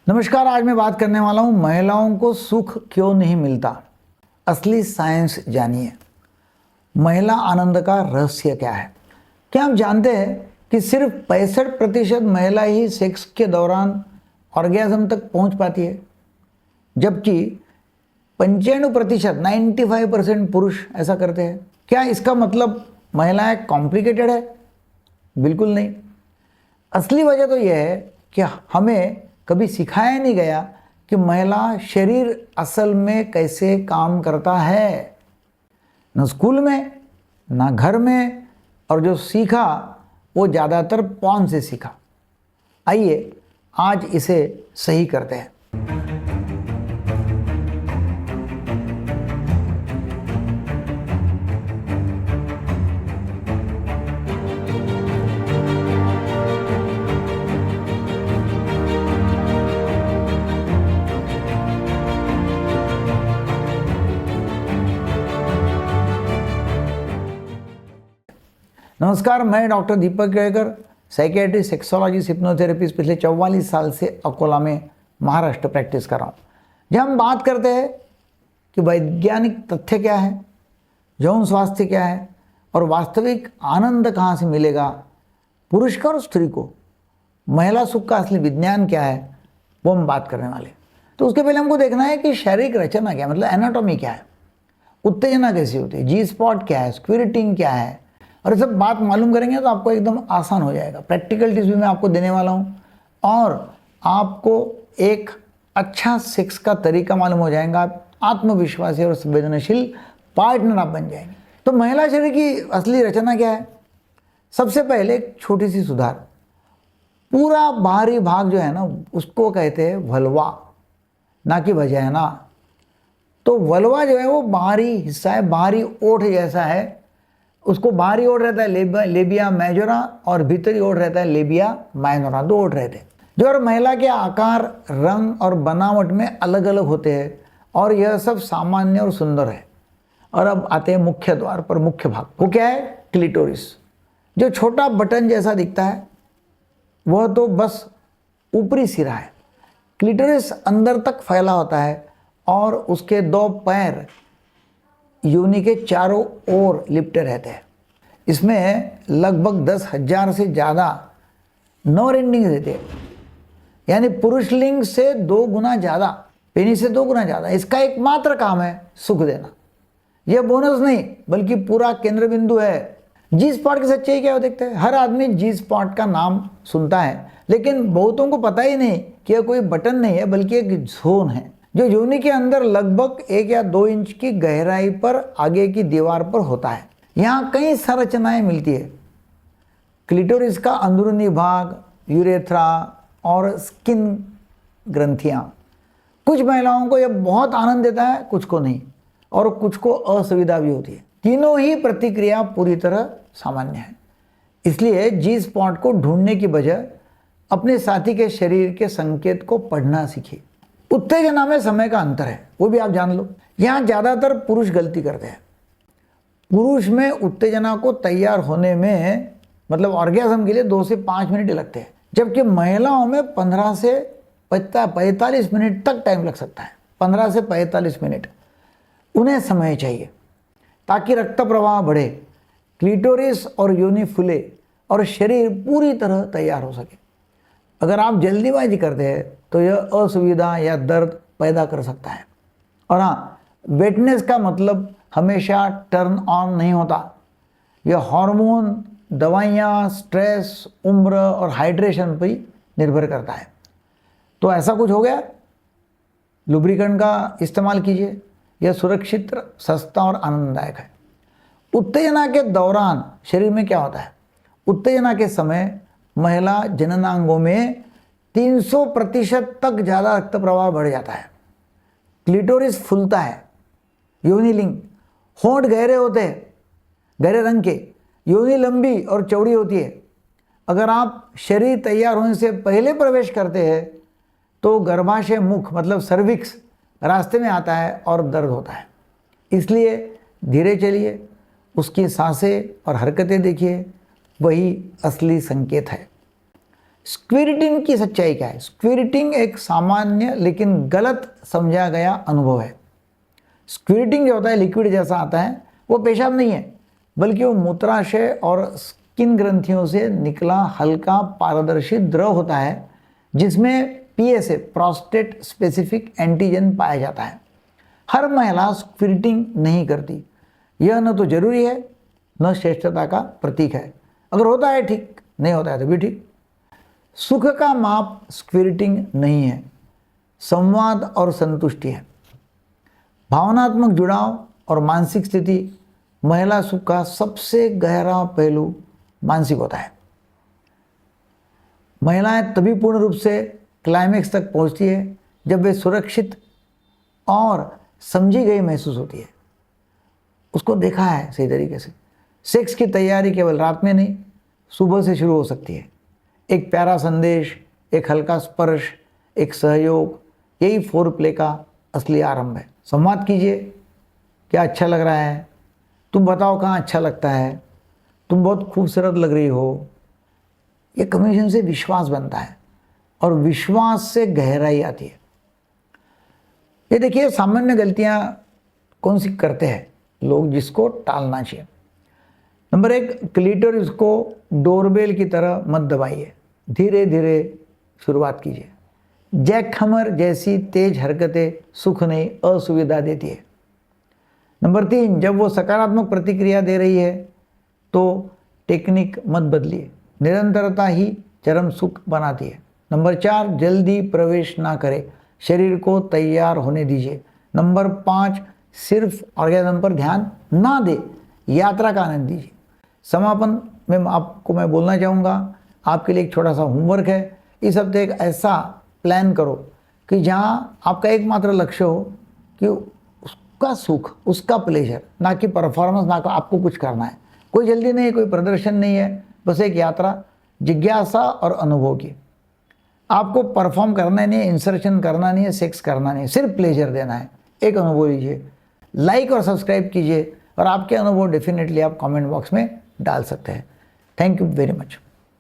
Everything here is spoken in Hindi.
नमस्कार। आज मैं बात करने वाला हूँ महिलाओं को सुख क्यों नहीं मिलता। असली साइंस जानिए। महिला आनंद का रहस्य क्या है। क्या आप जानते हैं कि सिर्फ 65% महिला ही सेक्स के दौरान ऑर्गेज़म तक पहुँच पाती है, जबकि 95% 95% पुरुष ऐसा करते हैं। क्या इसका मतलब महिलाएं कॉम्प्लिकेटेड है? बिल्कुल नहीं। असली वजह तो यह है कि हमें कभी सिखाया नहीं गया कि महिला शरीर असल में कैसे काम करता है। न स्कूल में, ना घर में, और जो सीखा वो ज़्यादातर पॉर्न से सीखा। आइए आज इसे सही करते हैं। नमस्कार, मैं डॉक्टर दीपक केळकर, साइकियाट्री, सेक्सोलॉजिस्ट, हिप्नोथेरेपिस्ट पिछले 44 साल से अकोला में महाराष्ट्र प्रैक्टिस कर रहा हूँ। जब हम बात करते हैं कि वैज्ञानिक तथ्य क्या है, यौन स्वास्थ्य क्या है और वास्तविक आनंद कहाँ से मिलेगा, पुरुष का और स्त्री को, महिला सुख का असली विज्ञान क्या है, वो हम बात करने वाले। तो उसके पहले हमको देखना है कि शारीरिक रचना क्या है, मतलब एनाटॉमी क्या है, उत्तेजना कैसी होती है, जी स्पॉट क्या है, स्क्विरटिंग क्या है, और ये सब बात मालूम करेंगे तो आपको एकदम आसान हो जाएगा। प्रैक्टिकल टिप्स भी मैं आपको देने वाला हूँ और आपको एक अच्छा सेक्स का तरीका मालूम हो जाएगा। आप आत्मविश्वासी और संवेदनशील पार्टनर आप बन जाएंगे। तो महिला शरीर की असली रचना क्या है? सबसे पहले एक छोटी सी सुधार। पूरा बाहरी भाग जो है ना, उसको कहते हैं वल्वा, ना कि वजाइना। तो वल्वा जो है वो बाहरी हिस्सा है, बाहरी ओठ जैसा है। उसको बाहरी ओठ रहता है लेबिया मेजोरा और भीतरी ओठ रहता है लेबिया माइनोरा। दो ओठ रहते हैं जो और महिला के आकार, रंग और बनावट में अलग अलग होते हैं, और यह सब सामान्य और सुंदर है। और अब आते हैं मुख्य द्वार पर, मुख्य भाग। वो क्या है? क्लिटोरिस, जो छोटा बटन जैसा दिखता है, वह तो बस ऊपरी सिरा है। क्लिटोरिस अंदर तक फैला होता है और उसके दो पैर योनि के चारों ओर लिपटे रहते हैं। इसमें लगभग 10,000 से ज़्यादा नर एंडिंग रहते हैं, यानी पुरुष लिंग से 2 गुना ज़्यादा, पेनिस से 2 गुना ज़्यादा। इसका एकमात्र काम है सुख देना। यह बोनस नहीं बल्कि पूरा केंद्र बिंदु है। जी स्पॉट की सच्चाई क्या हो देखते हैं। हर आदमी जी स्पॉट का नाम सुनता है, लेकिन बहुतों को पता ही नहीं कि यह कोई बटन नहीं है बल्कि एक जोन है जो योनि के अंदर लगभग 1 या 2 इंच की गहराई पर आगे की दीवार पर होता है। यहाँ कई संरचनाएं मिलती है। क्लिटोरिस का अंदरूनी भाग, यूरेथ्रा और स्किन ग्रंथियाँ। कुछ महिलाओं को यह बहुत आनंद देता है, कुछ को नहीं, और कुछ को असुविधा भी होती है। तीनों ही प्रतिक्रिया पूरी तरह सामान्य है। इसलिए जी स्पॉट को ढूंढने की बजाय अपने साथी के शरीर के संकेत को पढ़ना सीखिए। उत्तेजना में समय का अंतर है, वो भी आप जान लो। यहाँ ज़्यादातर पुरुष गलती करते हैं। पुरुष में उत्तेजना को तैयार होने में, मतलब ऑर्गेज़म के लिए 2 से 5 मिनट लगते हैं, जबकि महिलाओं में 15 से 45 मिनट तक टाइम लग सकता है। 15 से 45 मिनट उन्हें समय चाहिए ताकि रक्त प्रवाह बढ़े, क्लिटोरिस और योनि फूले और शरीर पूरी तरह तैयार हो सके। अगर आप जल्दीबाजी करते हैं तो यह असुविधा या दर्द पैदा कर सकता है। और हाँ, वेटनेस का मतलब हमेशा टर्न ऑन नहीं होता। यह हार्मोन, दवाइयाँ, स्ट्रेस, उम्र और हाइड्रेशन पर निर्भर करता है। तो ऐसा कुछ हो गया, लुब्रिकेंट का इस्तेमाल कीजिए। यह सुरक्षित, सस्ता और आनंददायक है। उत्तेजना के दौरान शरीर में क्या होता है? उत्तेजना के समय महिला जननांगों में 300% तक ज़्यादा रक्त प्रवाह बढ़ जाता है। क्लिटोरिस फूलता है, योनि लिंग, होंठ गहरे होते हैं, गहरे रंग के, योनि लंबी और चौड़ी होती है। अगर आप शरीर तैयार होने से पहले प्रवेश करते हैं तो गर्भाशय मुख, मतलब सर्विक्स, रास्ते में आता है और दर्द होता है। इसलिए धीरे चलिए, उसकी सांसें और हरकतें देखिए, वही असली संकेत है। स्क्विरटिंग की सच्चाई क्या है? स्क्विरटिंग एक सामान्य लेकिन गलत समझा गया अनुभव है। स्क्विरटिंग जो होता है लिक्विड जैसा आता है, वो पेशाब नहीं है, बल्कि वो मूत्राशय और स्किन ग्रंथियों से निकला हल्का पारदर्शी द्रव होता है जिसमें PSA प्रोस्टेट स्पेसिफिक एंटीजन पाया जाता है। हर महिला स्क्विरटिंग नहीं करती। यह न तो जरूरी है न श्रेष्ठता का प्रतीक है। अगर होता है ठीक, नहीं होता है तो भी ठीक। सुख का माप स्क्विरटिंग नहीं है, संवाद और संतुष्टि है। भावनात्मक जुड़ाव और मानसिक स्थिति महिला सुख का सबसे गहरा पहलू मानसिक होता है। महिलाएं तभी पूर्ण रूप से क्लाइमेक्स तक पहुंचती है जब वे सुरक्षित और समझी गई महसूस होती है। उसको देखा है सही तरीके से। सेक्स की तैयारी केवल रात में नहीं, सुबह से शुरू हो सकती है। एक प्यारा संदेश, एक हल्का स्पर्श, एक सहयोग, यही फोर प्ले का असली आरंभ है। संवाद कीजिए, क्या अच्छा लग रहा है, तुम बताओ कहाँ अच्छा लगता है, तुम बहुत खूबसूरत लग रही हो। ये कम्युनिकेशन से विश्वास बनता है और विश्वास से गहराई आती है। ये देखिए सामान्य गलतियां कौन सी करते हैं लोग जिसको टालना चाहिए। नंबर 1, क्लिटोरिस को डोरबेल की तरह मत दबाइए, धीरे धीरे शुरुआत कीजिए। जैकहमर जैसी तेज हरकतें सुख नहीं असुविधा देती है। नंबर 3, जब वो सकारात्मक प्रतिक्रिया दे रही है तो टेक्निक मत बदलिए, निरंतरता ही चरम सुख बनाती है। नंबर 4, जल्दी प्रवेश ना करें, शरीर को तैयार होने दीजिए। नंबर 5, सिर्फ ऑर्गेज़म पर ध्यान ना दे, यात्रा का आनंद दीजिए। समापन में आपको मैं बोलना चाहूँगा, आपके लिए एक छोटा सा होमवर्क है। इस हफ्ते एक ऐसा प्लान करो कि जहाँ आपका एकमात्र लक्ष्य हो कि उसका सुख, उसका प्लेजर, ना कि परफॉर्मेंस, ना कि आपको कुछ करना है। कोई जल्दी नहीं है, कोई प्रदर्शन नहीं है, बस एक यात्रा, जिज्ञासा और अनुभव की। आपको परफॉर्म करना नहीं है, इंसर्शन करना नहीं है, सेक्स करना नहीं है, सिर्फ प्लेजर देना है। एक अनुभव लीजिए, लाइक और सब्सक्राइब कीजिए और आपके अनुभव डेफिनेटली आप कमेंट बॉक्स में डाल सकते हैं। Thank you very much.